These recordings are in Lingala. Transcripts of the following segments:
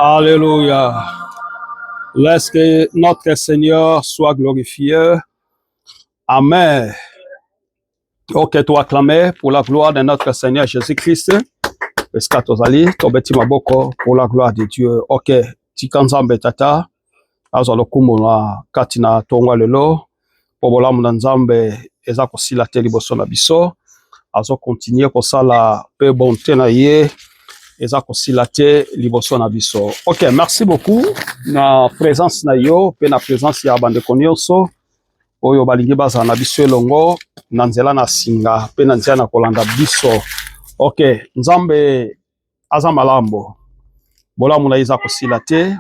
Alléluia. Laisse que notre Seigneur soit glorifié. Amen. Ok, tu acclamer pour la gloire de notre Seigneur Jésus-Christ. Eskatozali, tobeti maboko pour la gloire de Dieu. Ok, tikanzambe tata, azalo kumona katina tongwa lelo, pobola muna nzambe eza kosila te liboso na biso, azo continuer kosala pe bonté na ye, eza kosila te liboso na biso. Ok, merci beaucoup na présence na yo, pe na présence ya bandeko nyonso, oyo balingi baza na biso elongo, na nzela na singa, pe na nzela na kolanda biso. Ok, nzambe aza malambo. Bolamu na ye eza kosila te.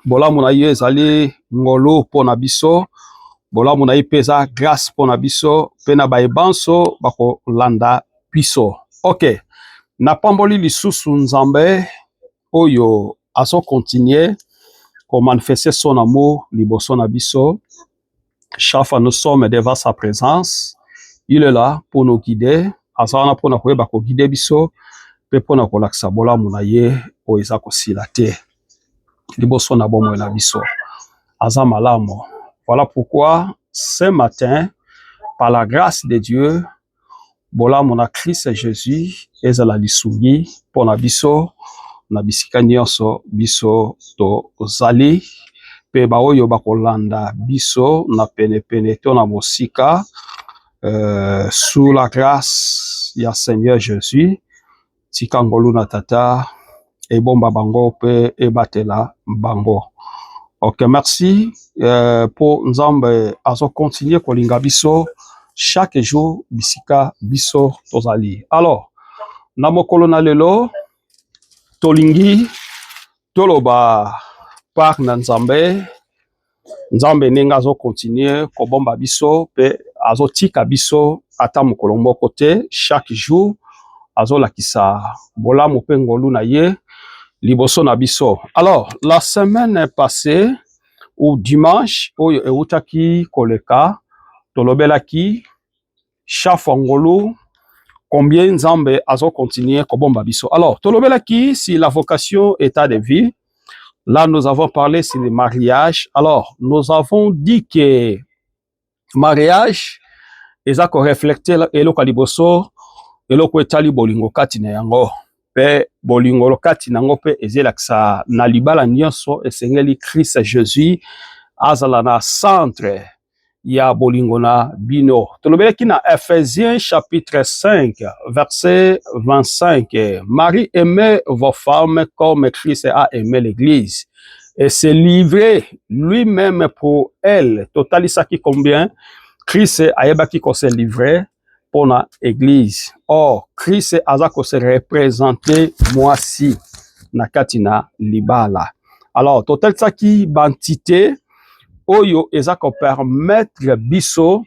Bolamu na ye ezali ngolo mpo na biso. Bolamu na ye mpe eza grâce mpo na biso. Pe na bayebanso bakolanda biso. Ok, na pamboli lisusu nzambe oyo azo continuer ko manifester son amour liboso na biso. Chaque fois nous sommes devant sa présence, il est là pour nous guider. Azana pour nous koyeba ko guider biso. Pe pona kolakisa bolamu na ye o eza kosila te liboso na bomoi na biso aza malamu. Voilà pourquoi ce matin, par la grâce de Dieu, bolamu na Christ Jésus ezala lisungi pona biso na bisika nyonso biso tozali, pe baoyo bakolanda biso na pene to na mosika, sous la grâce ya Seigneur Jésus. Tika ngolu na tata et bomba bango pe e batela bango. Ok, merci pour nzambe azo continuer kolinga biso chaque jour bisika biso tozali. Alors, na mokolo na lelo tolingi toloba par na nzambe nenga azo continuer ko bomba biso pe azo tika biso ata mokolo moko te. Chaque jour azo lakisa bolamu pe ngolu na ye liboso na biso. Alors, la semaine passée ou dimanche oyo eutaki koleka tolobelaki chaque ngolu combien nzambe azo continuer ko bomba biso. Alors, tolobelaki si la vocation état de vie. Là nous avons parlé sur le mariage. Alors, nous avons dit que mariage eza ko reflecter eloko liboso eloko etali bolingo kati na yango, pe bolingo lokati nango pe ezelakisa na libala nyonso esengeli Christ Jésus azala na centre ya bolingo na bino. Tolobelaki na Ephésiens chapitre 5 verset 25. Marie, aimez vos femmes comme Christ a aimé l'église et s'est livré lui-même pour elle. Totalisaki combien? Christ ayebaki ko se livrer pour la église. Or, Christ azako se représenter moi si na katina libala. Alors, total saki bantité oyo ezako permettre biso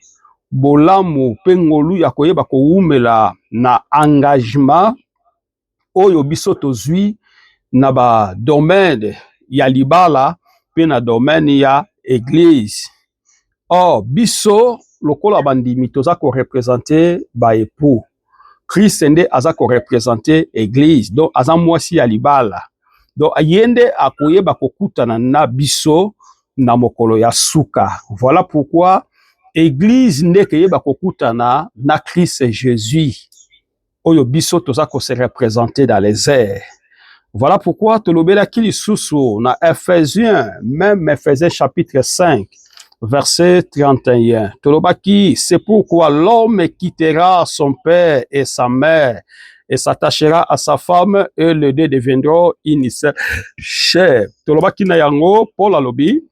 bolamu pengolu ya koyeba ko umela na engagement oyo biso tozui na ba domaine ya libala pe na domaine ya église. Or, biso lokola bandimi toza ko représenter ba époux. Christ nde aza ko représenter église. Donc aza mwasi ya libala. Donc ayende akoyeba kokutana na biso na mokolo ya suka. Voilà pourquoi église nde keyeba kokutana na Christ Jésus. Oyo biso toza ko se représenter dans les airs. Voilà pourquoi tolobelaki lisusu na Ephésiens, même Ephésiens chapitre 5. Verset 31. Tolobaki, c'est pourquoi l'homme quittera son père et sa mère et s'attachera à sa femme et les deux deviendront une seule chair. Tolobaki na yango Paul alobi,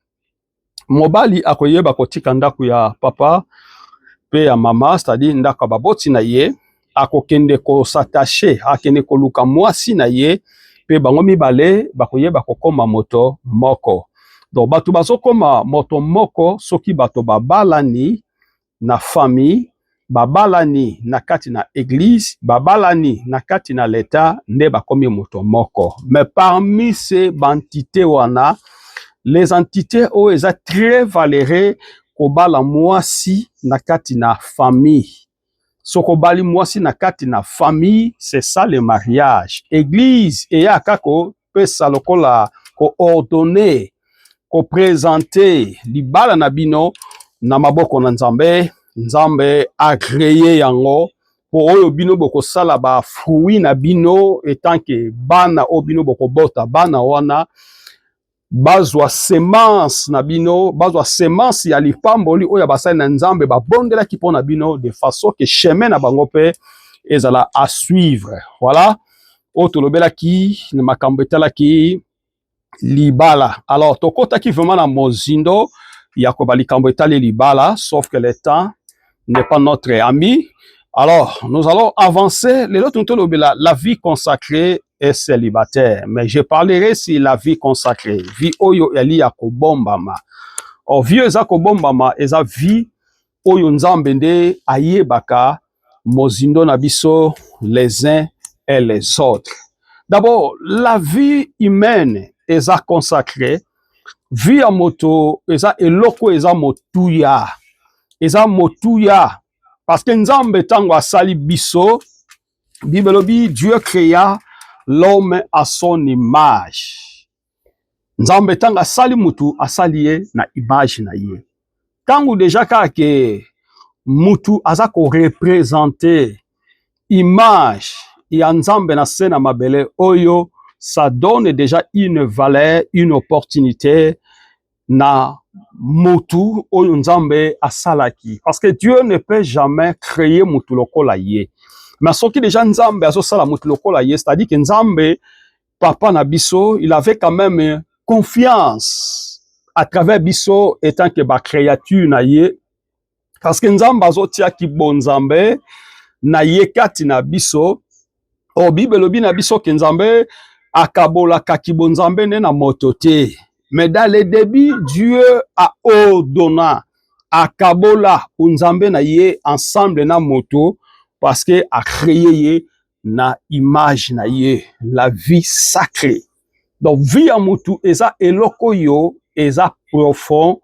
mobali akoyeba kotika ndaku ya papa pe ya mama, c'est-à-dire ndaka baboti na ye, akokende ko s'attacher, akende koluka mwasi na ye, pe bango mibale bakoyeba kokoma moto moko. Donc bato bazokoma moto moko soki bato babalani na famille, babalani na kati na église, babalani na kati na l'état, nde bakomi moto moko. Mais parmi ces entités wana, les entités oyo eza très valeureux kobala mwasi na kati na famille. Soko bali mwasi na kati na famille, c'est ça le mariage. Église eya kako pesa lokola ko ordonner, ko présenter libala na bino na maboko na Nzambe. Nzambe a créé yango po oyo bino boko sala ba fruit na bino etant que bana o bino boko bota bana wana bazwa semence na bino, bazwa semence ya lipamboli oyo basali na Nzambe babondela ki pona bino de façon que chemin na bango pe ezala à suivre. Voilà. Otolobela ki na makambo etala ki libala. Alors tokota ki vraiment na mozindo ya ko balikambo etali libala, sauf que le temps n'est pas notre ami. Alors, nous allons avancer. La vie consacrée est célibataire. Mais je parlerai sur la vie consacrée. Vie oyo eli ya kobombama. Or, vie eza kobombama, eza vie oyo Nzambe nde ayebaka mozindo na biso les uns et les autres. D'abord, la vie humaine eza consacrée. Vie ya moto eza eloko eza motuya. Eza motuya. Parce que Nzambe tango asali biso, Bible dit Dieu créa l'homme à son image. Nzambe tango asali mutu asali ye na image na ye. Tango déjà que mutu azako représenter image ya Nzambe na sena mabele oyo, ça donne déjà une valeur, une opportunité na mutu oyo Nzambe asalaki. Parce que Dieu ne peut jamais créer mutu lokola ye. Mais soki déjà Nzambe azo sala mutu lokola ye, c'est-à-dire que Nzambe papa na biso, il avait quand même confiance à travers biso étant que ba créature na ye. Parce que Nzambe azo tia ki bon Nzambe na ye kati na biso. O Bible lobi na biso ke Nzambe akabola kaki bon Nzambe ne na motote. Mais dans le début, Dieu a ordonné à Kabola Nzambe na ye ensemble na moto parce que a créé na image na ye la vie sacrée. Donc vie a motu eza eloko yo eza profond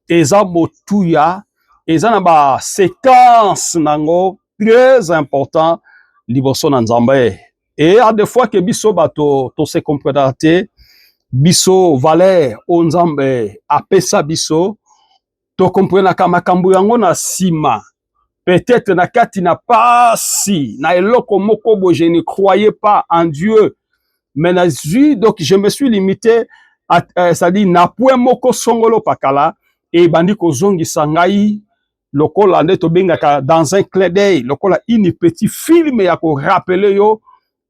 eza motuya eza na ba séquence nango très important liboso na Nzambe. Et à des fois que biso bato to se comprendre biso valeur o Nzambe apesa biso to comprendre ka makambo yango na sima, peut-être na kati na pasi na eloko moko bo je ne croyais pas en Dieu, mais na zui, donc je me suis limité à c'est-à-dire na point moko songolo pakala et bandi ko zongisa ngai lokola nde to bengaka dans un clin d'œil lokola une petit film ya ko rappeler yo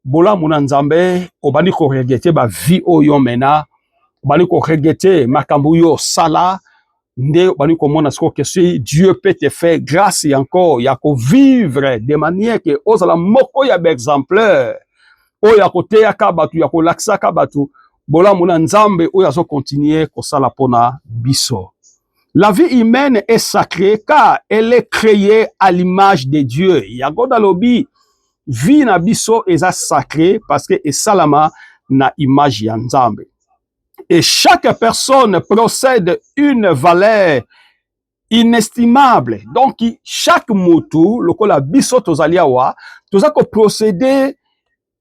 bola muna Nzambe obandi ko regretter ba vie oyo mena obandi ko regretter makambo yo sala nde obandi ko mona siko que si Dieu peut te faire grâce et encore ya ko vivre de manière que ozala moko ya exemplaire oyo ya ko teya batu ya ko laksa batu bola muna Nzambe oyo azo continuer ko sala pona biso. La vie humaine est sacrée car elle est créée à l'image de Dieu. Yagoda lobi vie na biso eza sacré parce que esalama na image ya Nzambe. Et chaque personne procède une valeur inestimable. Donc chaque mutu lokola biso tozali awa toza ko procéder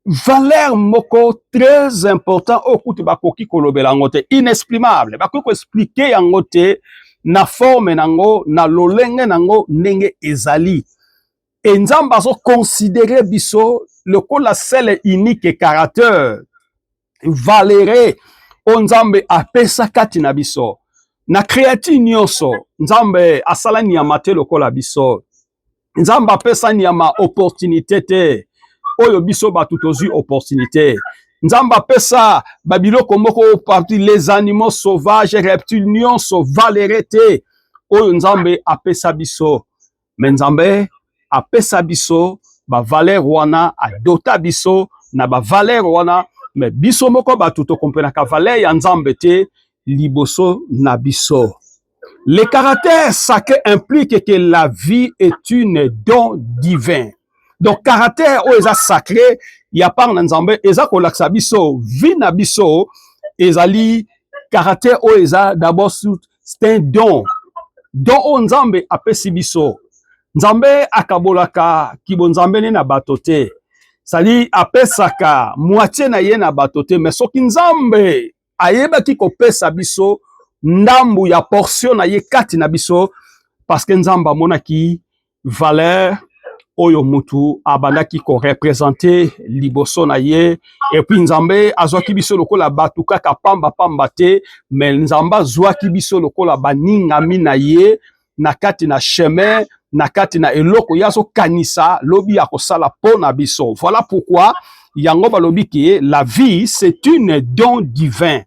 valeur moko très important okuti bakoki kolobela ngote inexprimable. Bakoki ko expliquer yango te na forme nango na lolenge nango ndenge ezali. Et Nzambe azo considérer biso lokola seul unique caractère valéré o Nzambe apesa kati na biso. Na créature nyonso Nzambe asala nyama te lokola biso. Nzambe apesa nyama opportunité te. Oyo biso batu tozwi opportunité. Nzambe apesa babiloko moko parti les animaux sauvages, reptiles nyonso valéré te. Oyo Nzambe apesa biso. Mais Nzambe apesa biso ba valeur wana adota biso na ba valeur wana mais biso moko batu to comprendre ka valeur ya Nzambe te liboso na biso. Le caractère sacré implique que la vie est une don divin. Donc, caractère ou eza sacré, ya par na nzambe, eza kolaksa biso, vie na biso, ezali caractère ou eza d'abord c'est un don. Don o nzambe apesi biso. Nzambe akabolaka kibonzambe ne na batote. C'est-à-dire apesaka moitié na ye na batote, mais soki nzambe ayebaki kopesa biso ndambu ya portion na ye kati na biso parce que nzamba monaki valeur oyo mutu abandaki ko représenter liboso na ye et puis nzambe azwaki biso lokola batu kaka pamba pamba te mais nzamba azwaki biso lokola baningami na ye na kati na chemin na kati na eloko yazo kanisa lobi ya kosala pona biso. Voilà pourquoi yango balobi ki la vie c'est une don divin.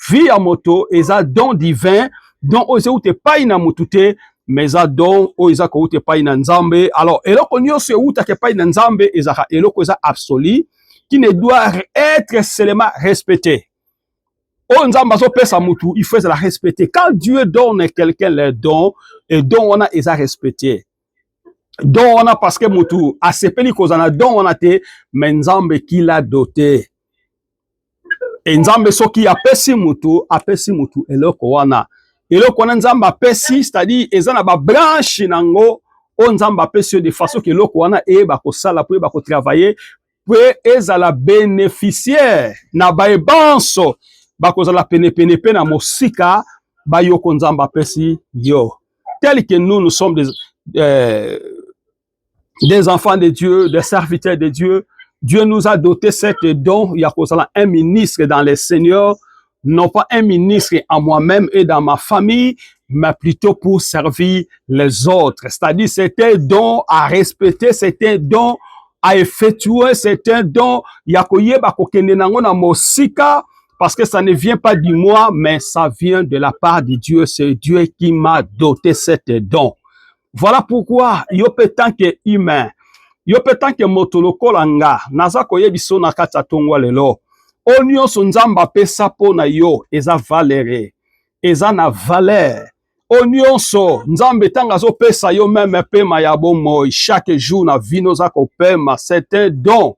Vie à moto, eza don divin, don oze ou te paye na mutute, mais eza don oza ko ou te paye na nzambe. Alors, eloko nyonso ou ta ke paye na nzambe, eza eloko eza absolu, qui ne doit être seulement respecté. O nzamba zo pesa mutu, il faut la respecter. Quand Dieu donne quelqu'un les dons, et don on a eza respecté. Don on a parce que mutu, a sepeli kozana don on a te, mais nzambe qui l'a doté. Et nzambe soki apesi mutu eloko wana nzambe apesi, c'est-à-dire ezana ba branche nango o nzambe apesi de façon que eloko wana eba kosala po eba ko travailler po ezala bénéficiaire na ba ebanso ba kozala pene na mosika ba yoko nzambe apesi yo. Tel que nous sommes des enfants de Dieu, des serviteurs de Dieu. Dieu nous a doté cette don, il y a un ministre dans les seigneurs, non pas un ministre en moi-même et dans ma famille, mais plutôt pour servir les autres. C'est-à-dire, c'est un don à respecter, c'est un don à effectuer, c'est un don, parce que ça ne vient pas du moi, mais ça vient de la part de Dieu. C'est Dieu qui m'a doté cette don. Voilà pourquoi, yo peut tant que humain, yo peut tant que motoloko langa, naza koyebiso na kata tongwa lelo. Onyo sonzamba pesa po na yo, eza valere, eza na valeur. Onyo so, nzambe tanga zo pesa yo même pema ya bomo, chaque jour na vino za ko pema, c'est un don.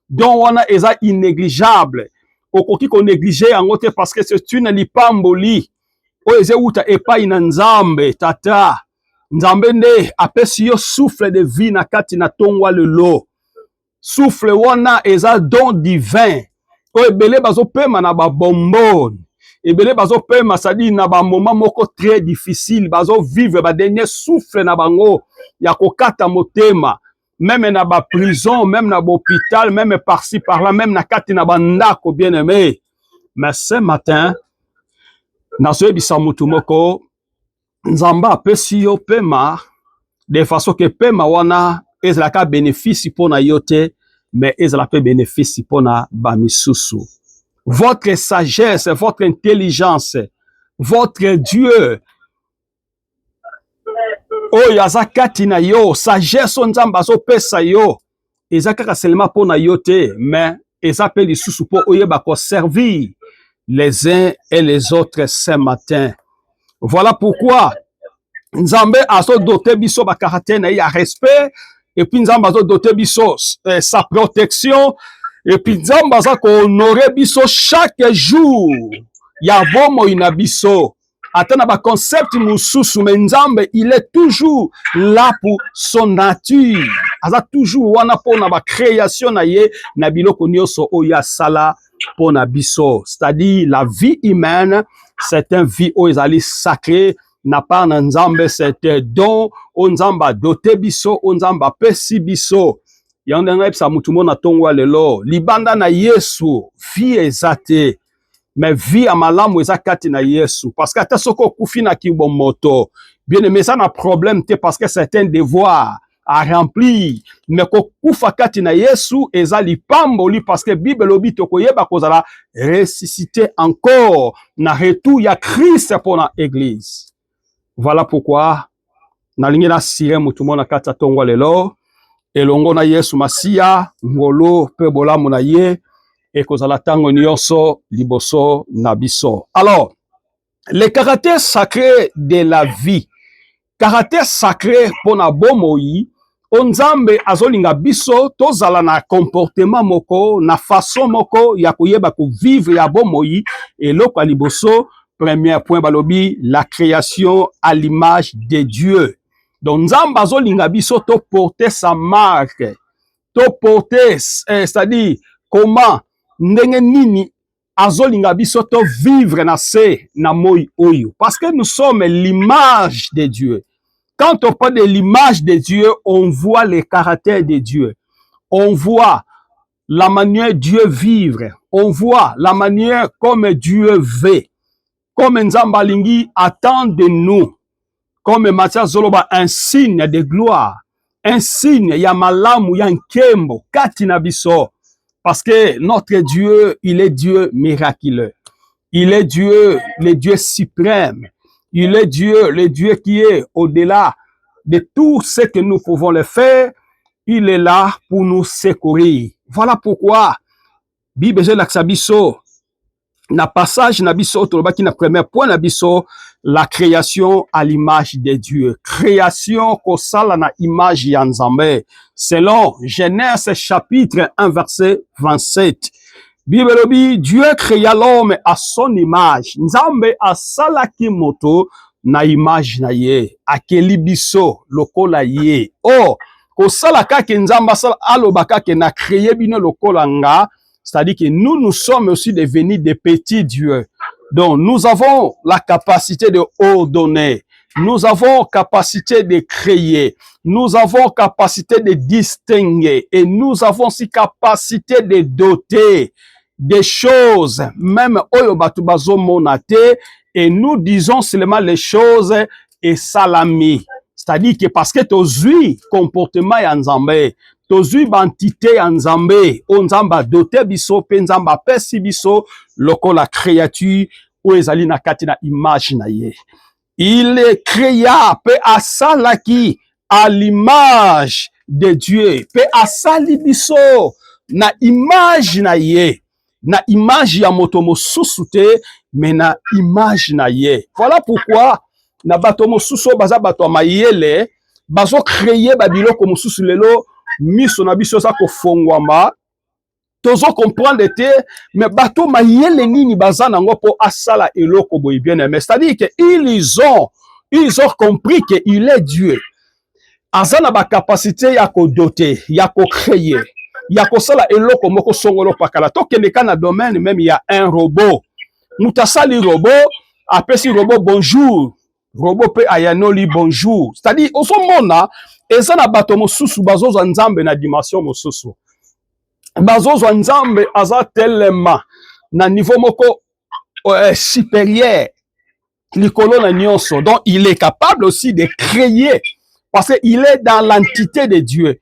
Don wana eza innégligeable. Okoki ko négliger yango te parce que c'est une lipamboli. O eze uta epai na nzambe, tata. Nzambe nde apesi yo souffle de vie na kati na tongwa lelo. Souffle wana eza don divin. O ebele bazo pema na ba bonbon. Ebele bazo pema sadi na ba moment moko très difficile. Bazo vivre ba dernier souffle na bango ya kokata motema. Même na ba prison, même na ba hôpital, même par-ci par-là, même na kati na ba ndako bien-aimé. Mais ce matin, nazo ebisa mutu moko nzamba apesi yo pema de façon que pema wana ezalaka bénéfice pona yo te, mais ezalaka bénéfice pona bamisusu. Votre sagesse, votre intelligence, votre Dieu, oyo aza kati na yo, sagesse o nzamba azopesa yo, eza kaka seulement pona yo te, mais eza pe lisusu po oyeba ko servir les uns et les autres ce matin. Voilà pourquoi Nzambe azo doté biso ba caractère na ya respect, et puis Nzambe azo doté biso sa protection, et puis Nzambe azo ko honorer biso chaque jour. Ya bomo ina biso. Atana ba concept mususu, mais Nzambe il est toujours là pour son nature. Aza toujours wana pona ba création na ye na biloko nyonso oya sala pona biso. C'est-à-dire la vie humaine, c'est un vie o ezali sacré. Na pa na Nzambe c'était don o Nzamba doté biso o Nzamba pesi biso yandanga epsa mutu mona tongwa lelo libanda na Yesu vie ezate mais vie a malamu eza kati na Yesu parce que ata soko kufi na kibomoto bien aimé ça na problème te parce que c'est un devoir à remplir mais ko kufa kati na Yesu eza lipamboli parce que Bible lobi to koyeba kozala ressusciter encore na retour ya Christ pour la église. Voilà pourquoi nalingi na sire mutu mona kata tongwa lelo elongo na Yesu Masia ngolo pe bolamu na ye ekozala tango nyonso liboso na biso. Alors Le caractère sacré de la vie. Caractère sacré pour na bomoi. Onzambe azolinga biso tozala na comportement moko na façon moko ya koyeba ko vivre ya bomoi eloko ya liboso. Premier point balobi la création à l'image de Dieu. Donc nzambe azolinga biso to porter sa marque, to porter c'est-à-dire comment ndenge nini azolinga biso to vivre na se na moi oyo parce que nous sommes l'image de Dieu. Quand on parle de l'image de Dieu, on voit le caractère de Dieu. On voit la manière Dieu vivre. On voit la manière comme Dieu veut. Comme Nzamba Lingi attend de nous. Comme Mathias Zoloba, un signe de gloire. Un signe, ya malamu, ya nkembo, katina biso. Parce que notre Dieu, il est Dieu miraculeux. Il est Dieu, le Dieu suprême. Il est Dieu, le Dieu qui est au-delà de tout ce que nous pouvons le faire. Il est là pour nous secourir. Voilà pourquoi, Bible Laksabiso, na passage na biso, tolobaki na premier point na biso, la création à l'image de Dieu. Création kosala na image ya Nzambe. Selon Genèse chapitre 1 verset 27. Bible lobi, Dieu créa l'homme à son image. Nzambe asalaki moto na image na ye. Akeli biso lokola ye. Oh, kosala kake Nzambe asala alobaka ke na créé bino lokola nga. C'est-à-dire que nous sommes aussi devenus des petits dieux. Donc, nous avons la capacité de ordonner. Nous avons capacité de créer. Nous avons capacité de distinguer. Et nous avons aussi capacité de doter des choses, même oyo batu bazo monate, et nous disons seulement les choses et salami. C'est-à-dire que parce que tozui comportement ya Nzambe, tozui bantité ya Nzambe, o Nzamba dote biso, pe Nzamba pesi biso, lokola créature, ou ezali na kati na image na ye. Il est créa, pe asalaki, à l'image de Dieu, pe asali biso, na image na ye. Na image ya moto mosusu te, mais na image na ye. Voilà pourquoi na bato mosusu baza bato mayele bazo créer ba biloko mosusu lelo miso na biso sa ko fongwama tozo comprendre te mais bato mayele nini baza nango po asala eloko boy bien aimé, c'est-à-dire que ils ont compris que il est Dieu. Azana ba capacité ya ko doter, ya ko créer, ya ko sala eloko moko songolo pakala to kende kana domaine même il y a un robot. Mutasali robot, apesi robot bonjour. Robot pe ayanoli bonjour. C'est-à-dire, au son mona, eza na bato mosusu bazozwa Nzambe na dimension mosusu. Bazozwa Nzambe aza tellement na niveau moko supérieur likolo na nyonso. Donc, il est capable aussi de créer parce qu'il est dans l'entité de Dieu.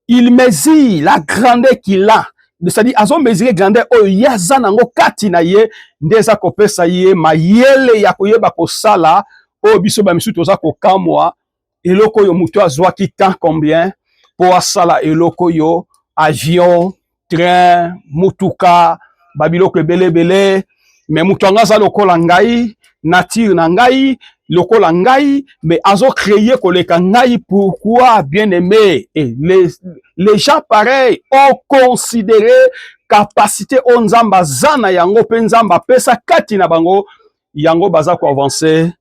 Il mesure la grandeur qu'il a. C'est-à-dire, azo mesure grandeur oyo yaza nango kati na ye ndeza kopesa ye mayele ya koyeba kosala o biso ba misu toza kokamwa eloko yo mutu azwaki temps combien po asala eloko yo avion, train, mutuka, babiloko ebele mais mutu angaza lokola ngai, nature na ngai, lokola ngai, mais azo créer koleka ngai. Pourquoi, bien aimé? Et les gens pareils ont considéré capacité on Nzamba zana yango pe Nzamba pesa kati na bango yango baza ko avancer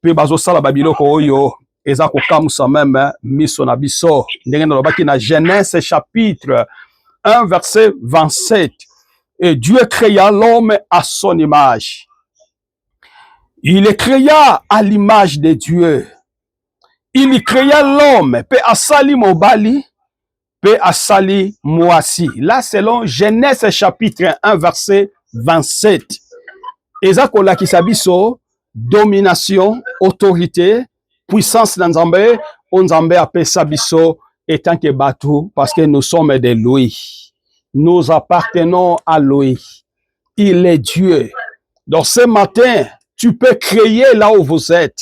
pe bazo sala babiloko oyo eza ko kamusa même miso na biso ndenge na lobaki na Genèse chapitre 1 verset 27. Et Dieu créa l'homme à son image. Il est créa à l'image de Dieu. Il créa l'homme, pe asali mobali, pe asali mwasi. Là, selon Genèse chapitre 1, verset 27. Eza kolakisa biso, domination, autorité, puissance dans Nzambe, Nzambe apesa biso, étant que batou, parce que nous sommes de lui. Nous appartenons à lui. Il est Dieu. Donc ce matin, tu peux créer là où vous êtes.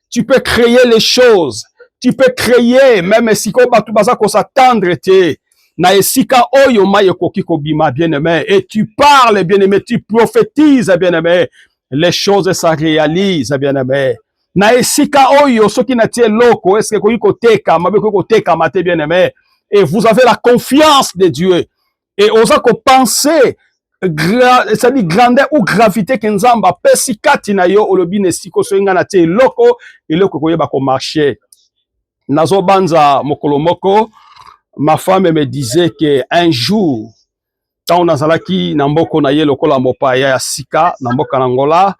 Tu peux créer les choses. Tu peux créer, même si tu baza ko s'attendre te. Na esika oyo maye koki kobima bien-aimé. Et tu parles bien-aimé, tu prophétises bien-aimé. les choses ça réalise, bien-aimé. Na esika oyo soki na tie loko est-ce que koyi koteka mabe koyi koteka mate bien-aimé, et vous avez la confiance de Dieu et osa ko penser c'est-à-dire grandeur ou gravité que nzamba pesi kati na yo olobi ne siko so nga na tie loko eloko koyeba ko marcher. Nazo banza mokolo moko, ma femme me disait que un jour tant nazalaki na mboko na ye lokola mopaya ya sika na mboka na Angola,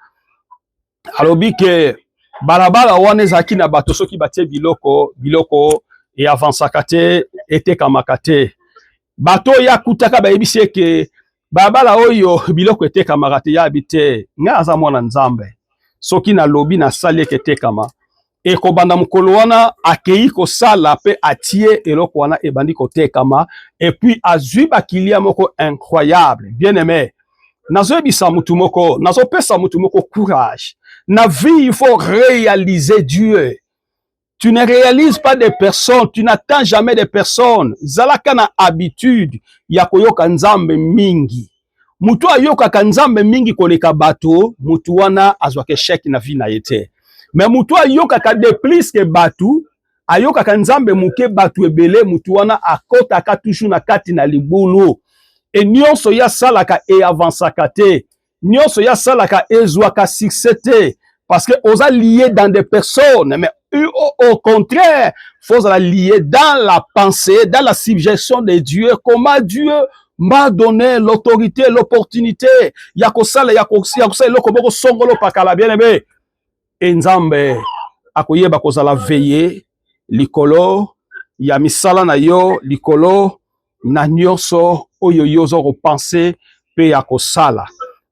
alobi ke balabala wana ezalaki na bato soki batie biloko e avansaka te etekamaka te. Bato ya kutaka bayebisi eke balabala oyo biloko etekamaka te yabi te. Nga aza mwana Nzambe, soki nalobi nasali eke etekama, ekobanda mokolo wana akei kosala pe atie eloko wana ebandi kotekama, et puis azwi bakilia moko incroyable. Bien aimé, nazoyebisa mutu moko, nazopesa mutu moko courage. Na vie, il faut réaliser Dieu. Tu ne réalises pas des personnes, tu n'attends jamais des personnes. Zalaka na habitude ya koyoka Nzambe mingi. Mutu ayoka Nzambe mingi koleka bato, mutu wana azwake chèque na vie na yete. Mais mutu ayoka de plus que batu, ayoka Nzambe muke batu ebele, mutu wana akota ka toujours na kati na libulu. Et nyonso ya salaka e avansaka te. Nyonso ya salaka ezwaka succès te. Parce que osa lié dans des personnes, mais au contraire, faut la lier dans la pensée, dans la subjection de Dieu. Comment Dieu m'a donné l'autorité, l'opportunité. Yakosala, yakosala, lokoboko songolo pakala bien aimé. Nzambe akoyeba kozala veiller likolo ya misala na yo, likolo na nyonso oyo yozo repenser pe yakosala.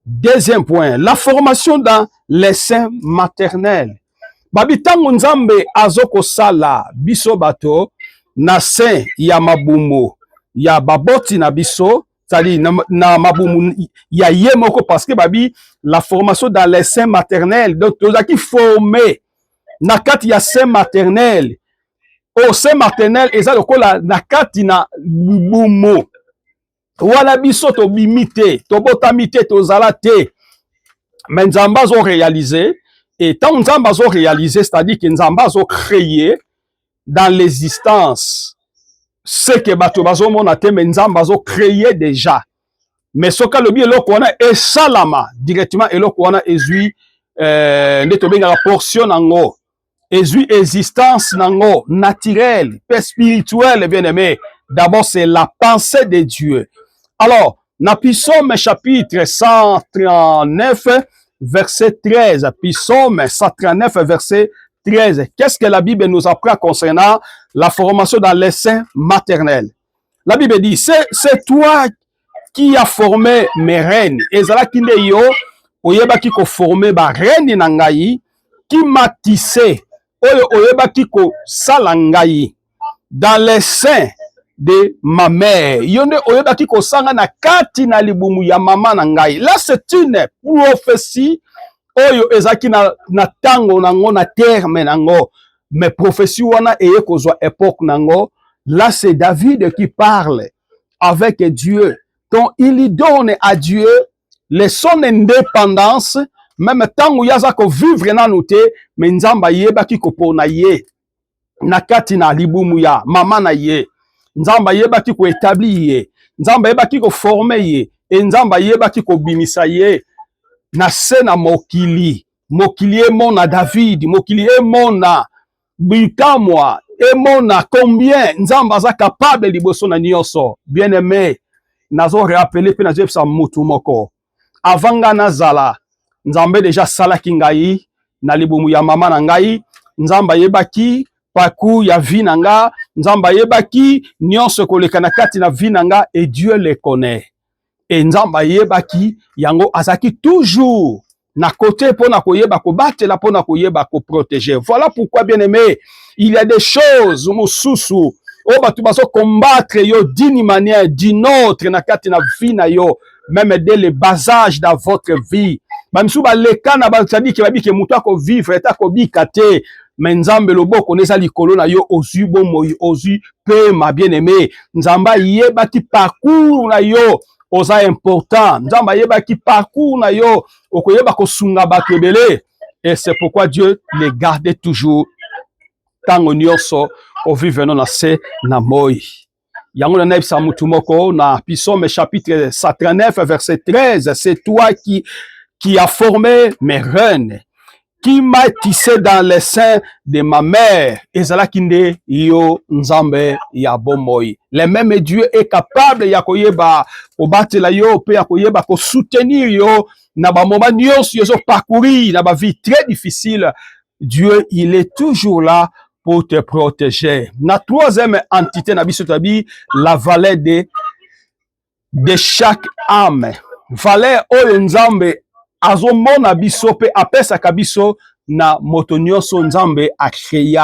Deuxième point, la formation dans les seins maternels. Babitango Nzambe azoko sala biso bato na sein ya mabumo ya baboti na biso, c'est-à-dire na mabumu ya yemoko, parce que babi la formation dans les seins maternels, donc tozaki formé na kati ya sein maternel. Au sein maternel eza lokola na kati na bumo. Wala biso to bimite, to botamite to zalate. Mais Nzamba zo réalisé, et tant Nzamba zo réalisé, c'est-à-dire que Nzamba zo créé dans l'existence ce que bato bazo monate, mais Nzamba zo créé déjà. Mais ce que le bien eloko wana e salama directement eloko wana ezui neto benga la portion nango, ezui existence nango naturelle, spirituelle, bien aimé. D'abord c'est la pensée de Dieu. Alors, na Psaume chapitre 139, verset 13. Psaume 139, verset 13. Qu'est-ce que la Bible nous apprend concernant la formation dans les seins maternels? La Bible dit, c'est toi qui as formé mes reines. Ezala ki nde yo, oyeba ki ko formé ba reine na ngai, qui m'a tissé, oyeba ki ko sala ngai dans les seins de ma mère. Yonde oyeba ki kosanga na kati na libumu ya mama na ngai. Là c'est une prophétie oyo ezaki na tango nango na terme nango. Mais prophétie wana eye kozwa époque nango. Là c'est David qui parle avec Dieu. Donc il lui donne à Dieu son indépendance, même tango yaza ko vivre na noté, mais nzamba yeba ki kopona ye na kati na libumu ya mama na ye. Nzamba yeba ki ko établir ye, Nzamba yeba ki ko former ye, et Nzamba yeba ki ko bimisa ye na sena mokili. Mokili emona David, mokili emona bikamwa, emona combien Nzamba za capable liboso na nyonso. Bien aimé, nazo rappeler pe nazo pesa mutu moko. Avanga nazala, Nzambe déjà salaki ngai na libumu ya mama na ngai. Nzamba yeba ki paku ya vie nanga, Nzamba yebaki nyonso koleka na kati na vie nanga, et Dieu les connaît. Et Nzamba yebaki yango azaki toujours na côté pona koyeba ko batela pona koyeba ko protéger. Voilà pourquoi, bien aimé, il y a des choses mususu o batu baso combattre yo d'une manière d'une autre na kati na vie na yo, même dès le bas âge dans votre vie. Bamsu ba lekana ba tsadi ke babi ke mutu ako vivre eta ko bikate. Mais Nzambe loboko neza likolo na yo ozu bomo ozu pe ma bien-aimé. Nzamba yeba ki parcours na yo oza important. Nzambe ayeba ki parcours na yo okoyeba kosunga bato ebele. Et c'est pourquoi Dieu les gardait toujours tango nyonso oviveno na se na moi. Yango na nebisa mutu moko na Psaume chapitre 139 verset 13, c'est toi qui a formé mes reines, qui m'a tissé dans les seins de ma mère. Ezala kinde yo nzambe ya bomoi. Le même Dieu est capable ya koyeba kobatela yo pe ya koyeba ko soutenir yo na ba moment nyonso yo parcourir na ba vie très difficile. Dieu, il est toujours là pour te protéger. La troisième entité na biso tabi, la valeur de chaque âme. Valeur oyo nzambe azomona biso pe apesaka biso na moto nyonso nzambe a créé.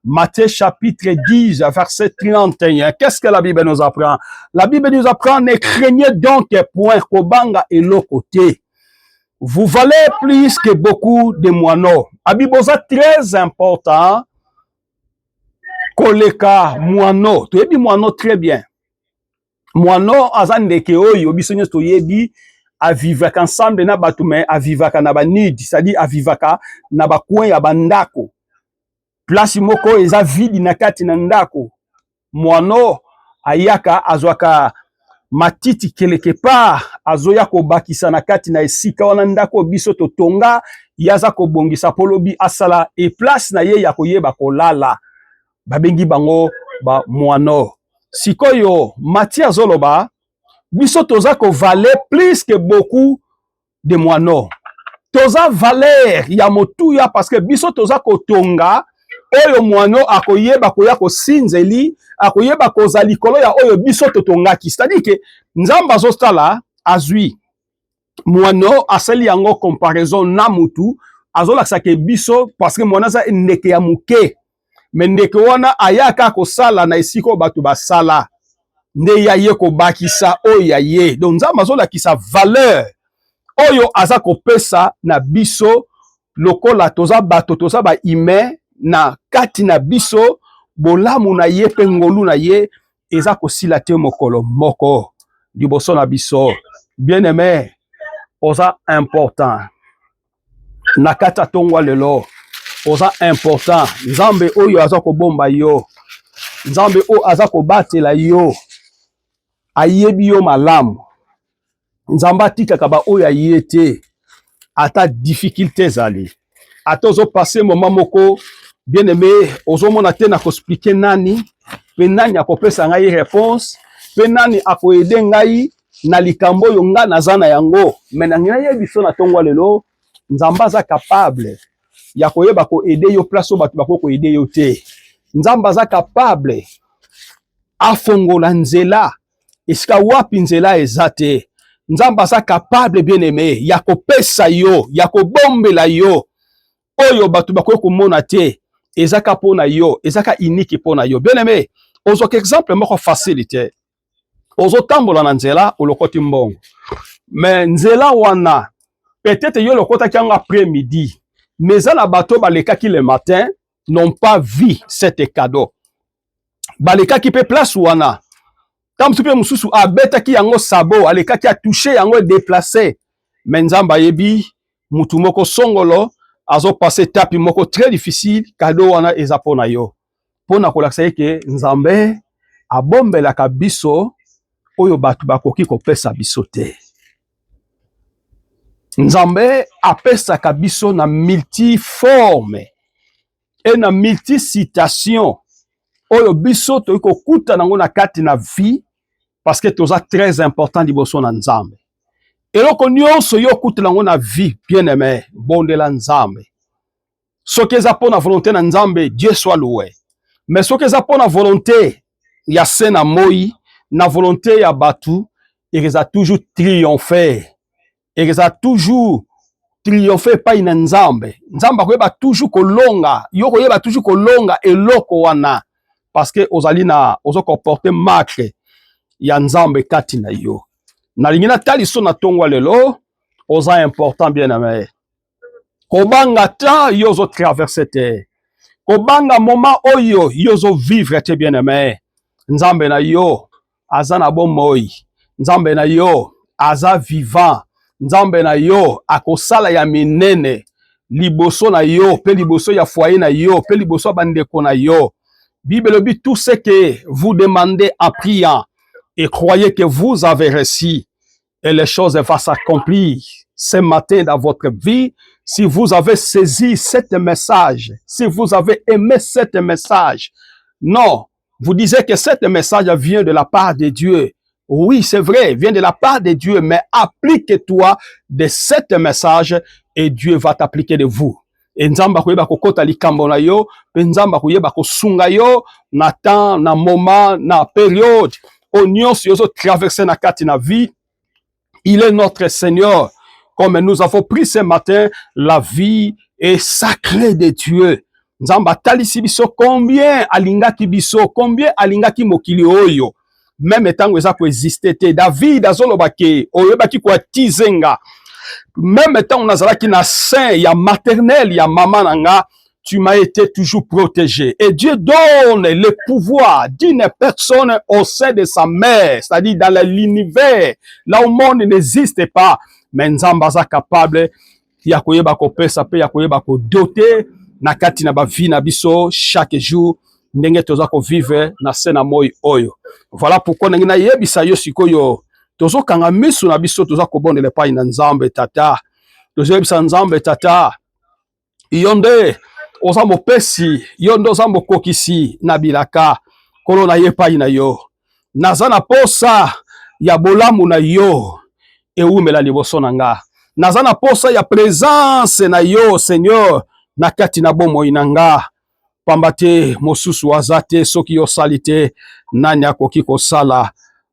Matthieu chapitre 10 verset 31. Qu'est-ce que la Bible nous apprend? La Bible nous apprend: ne craignez donc point kobanga eloko-te. Vous valez plus que beaucoup de moineaux. Abiboza très important. Koleka moineau. Tu yebi moineau très bien. Moineau azandeke oyo biso nyonso toyebi avivaka ensemble na bato me avivaka na banidi, c'est-à-dire avivaka na bakwen ya bandako. Place moko eza vidi na kati na ndako. Moineau ayaka azwaka matiti quelque part azoya kobakisa na kati na esika wana ndako biso totonga yaza kobongisa polobi asala e place na ye ya koyeba kolala. Babengi bango ba moineau. Sikoyo Matthieu azoloba biso toza ko valer plus que beaucoup de moineaux. Toza valeur ya motuya parce que biso toza ko tonga oyo moineau akoyeba koya ko sinzeli akoyeba koza likolo ya oyo biso totongaki. C'est-à-dire que nzamba azostala azui moineau asali yango comparaison na mutu azolakisa ke biso parce que moineau za ndeke ya muke. Mais ndeke wana ayaka kosala na esiko bato basala nde ya ye kobakisa oyo ya ye. Donc nzamba azolakisa valeur oyo aza kopesa na biso lokola toza bato toza ba humain na kati na biso bolamu na ye pe ngolu na ye eza kosila te mokolo moko liboso na biso. Bien aimé, oza important na kata tongwa lelo. Oza important. Nzambe oyo aza kobomba yo. Nzambe oyo aza kobatela yo. Ayebi yo malamu. Nzambe atikaka ba oyo ayete. Ata difficulté zali. Ata ozo passer moment moko bien aimé, ozo mona te na ko expliquer nani, pe nani akopesa ngai réponse, pe nani akoede ngai na likambo yo nga nazana yango. Mais na ngai yebiso na tongwa lelo, Nzambe aza capable ya koyeba ko aider yo place o batu bako ko aider yo te. Nzamba za capable afongola nzela esika wapi nzela ezate. Nzamba za capable bien aimé ya kopesa yo, ya kobombela yo oyo batu bako ko mona te ezaka pona yo, ezaka unique pona yo. Bien aimé, ozo exemple moko facilité. Ozo tambola na nzela olokoti mbongo. Mais nzela wana peut-être yo lokota kiango après-midi. Mais à la bateau, baleka qui le matin n'ont pas vu cet cadeau. Baleka qui peut place wana. Tam tu peux mususu abeta ki yango sabo, aleka qui a touché yango déplacé. Menzamba yebi mutu moko songolo azo passer tapi moko très difficile cadeau wana ezapona yo. Pona kolakisa ke nzambe abombela ka biso oyo batu bakoki kopesa biso te. Nzambe apesaka biso na multiforme et na multicitation oyo biso to kokuta nango na kati na vie parce que toza très important liboso na Nzambe. Eloko nyonso yo kuta nango na vie bien aimé bondela Nzambe. Soki eza pona volonté na Nzambe, Dieu soit loué. Mais soki eza pona volonté ya se na moi na volonté ya batu, il a toujours triomphé. Et ça a toujours triomphé pa ina Nzambe. Nzambe akoyeba toujours kolonga, yo koyeba toujours kolonga eloko wana parce que ozali na ozo comporter marque ya Nzambe kati na yo. Na lingina taliso na tongwa lelo, oza important bien aimé. Kobanga ta yo zo traverser te. Kobanga moment oyo yo zo vivre te bien aimé. Nzambe na yo azana bon moi. nzambe na yo aza vivant, nzambe na yo akosala ya minene liboso na yo pe liboso ya foyer na yo pe liboso bandeko na yo. Bible dit tout ce que vous demandez en priant et croyez que vous avez reçu et les choses vont s'accomplir ce matin dans votre vie. Si vous avez saisi ce message, si vous avez aimé ce message, non, vous disiez que ce message vient de la part de Dieu. Oui, c'est vrai, vient de la part de Dieu, mais applique-toi de ce message et Dieu va t'appliquer de vous. Et nzamba kuyeba kokota likambo na yo, nzamba kuyeba kosunga yo na temps, na moment, na période, nyonso yozo traverser na kati na vie. Il est notre Seigneur. Comme nous avons pris ce matin, la vie est sacrée de Dieu. Nzamba talisi biso combien alingaki biso, combien alingaki mokili oyo. Même tango eza ko exister te. David azolobaki, oyebaki ko tizenga. Même tant on azalaki na sein, ya maternel, ya maman nanga, tu m'as été toujours protégé. Et Dieu donne le pouvoir d'une personne au sein de sa mère, c'est-à-dire dans l'univers, là où le monde n'existe pas. Mais nzamba za capable ya koyeba ko pesa pe ya koyeba ko doter na kati na ba vie na biso chaque jour ndenge toza ko vivre na sena moi oyo. Voilà pourquoi ndenge na yebisa yo sikoyo tozo kanga misu na biso toza ko bondela pa ina nzambe tata. Tozo yebisa nzambe tata. Yonde oza mopesi, yonde oza mokokisi na bilaka kolo na ye pa ina yo. Naza na posa ya bolamu na yo. Eumela liboso nanga. Naza na posa ya présence na yo, Seigneur, na kati na bomoi nanga. Pambate mosusu wazate soki yo salite nani akoki kosala.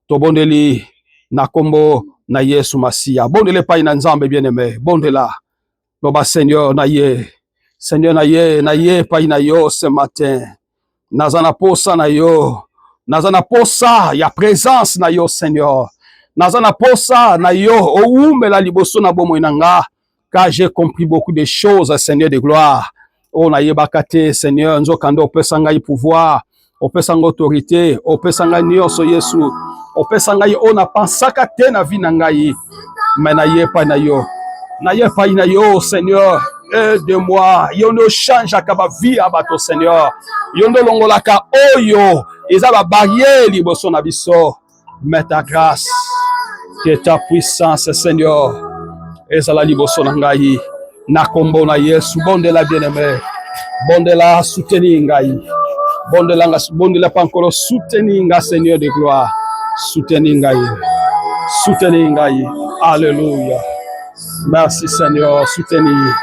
Tobondeli na kombo na Yesu Masia. Bondele pa ina nzambe bien-aimé. Bondela. Loba Seigneur na ye. Seigneur na ye pa ina yo ce matin. Naza na posa na yo. Naza na posa ya présence na yo, Seigneur. Nazana posa na yo oumela liboso na bomo inanga, car j'ai compris beaucoup de choses, Seigneur de gloire. Oh na yebakate, Seigneur, nzokando opesa ngai pouvoir, opesa ngai autorité, opesa ngai nyonso Yesu, opesa ngai ona pansaka te na vie na ngai, mais na yepa na yo, Seigneur, aide-moi, yondo change akaba vie abato, Seigneur, yondo longolaka oyo, ezaba barrière liboso na biso, mais ta grâce, que ta puissance, Seigneur, ezala liboso na ngai, na kombo na Yesu, bondela bien-aimé, bondela soutenir ngai, bondela pankolo soutenir ngai, Seigneur de gloire, soutenir ngai, alléluia, merci Seigneur, soutenir.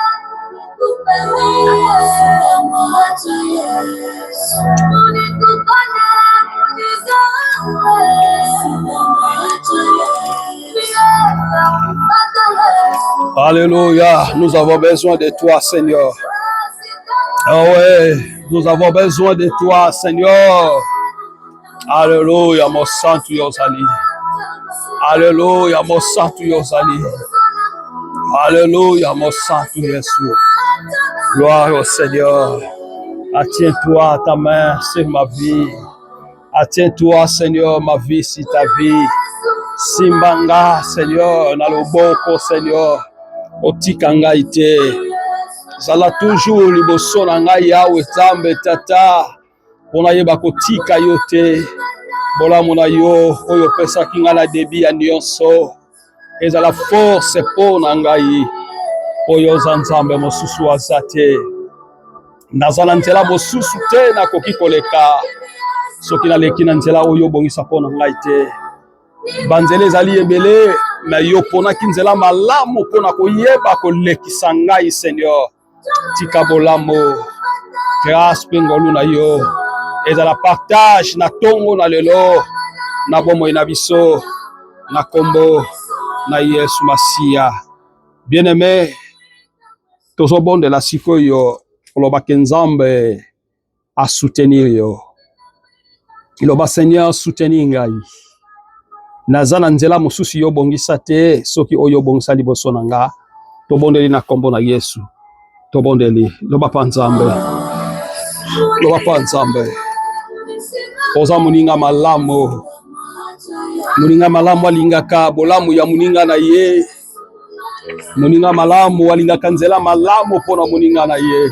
Alléluia, nous avons besoin de toi, Seigneur. Ah ouais, nous avons besoin de toi, Seigneur. Alléluia, mon santo Yozali. Alléluia, mon santo Yozali. Alléluia, mon santo Jésus. Gloire au Seigneur. Attiens-toi ta main sur ma vie. Attiens-toi, Seigneur, ma vie sur ta vie. Simbanga, Seigneur, na loboko, Seigneur. Otikanga ite. Zala toujours liboso na ngai yawe Nzambe tata. Pona yeba kotika yote. Bola mona yo oyo pesa kinga na debi ya nyonso. Ezala force pona ngai. Oyo Nzambe mosusu azate. Nazala nzela mosusu te na koki koleka. Soki na leki na nzela oyo bongisa pona ngai te. Banzele ezali ebele, mais yo pona ki nzela malamu pona koyeba kolekisa ngai, Seigneur. Tika bolamo, grâce pengolu na yo. Ezala partage na tongo na lelo, na bomoi na biso, na kombo na Yesu Masia. Bien-aimé, tozo bon de la sikoyo, olobake Nzambe a soutenir yo. Iloba Seigneur soutenir ngai. Nazana nzela mosusu yo bongisa te, soki oyo bongisa liboso nanga, to bondeli na kombo na Yesu. To bondeli, loba pa Nzambe. Loba pa Nzambe. Oza muninga malamu. Moninga malamu alingaka bolamu ya moninga na ye. Moninga malamu alingaka nzela malamu pona moninga na ye.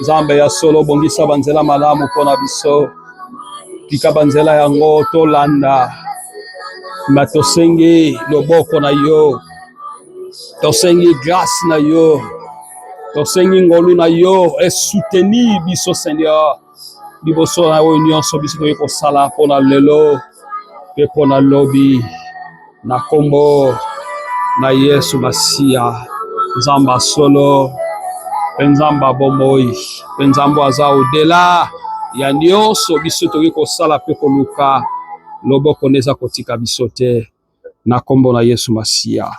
Nzambe ya solo bongisa banzela malamu pona biso. Tika banzela yango tolanda. Tosengi loboko na yo. Tosengi grâce na yo. Tosengi ngolu na yo. Et soutenir biso Seigneur. Liboso na yo nyonso biso toye kosala pona lelo. Pe pona lobi. Na kombo na Yesu Masia. Nzamba solo. Penzamba bomoi. Penzambo aza odela. Ya nyonso biso toye kosala pe koluka. Loboko neza kotika biso te. Na kombo na Yesu Masia.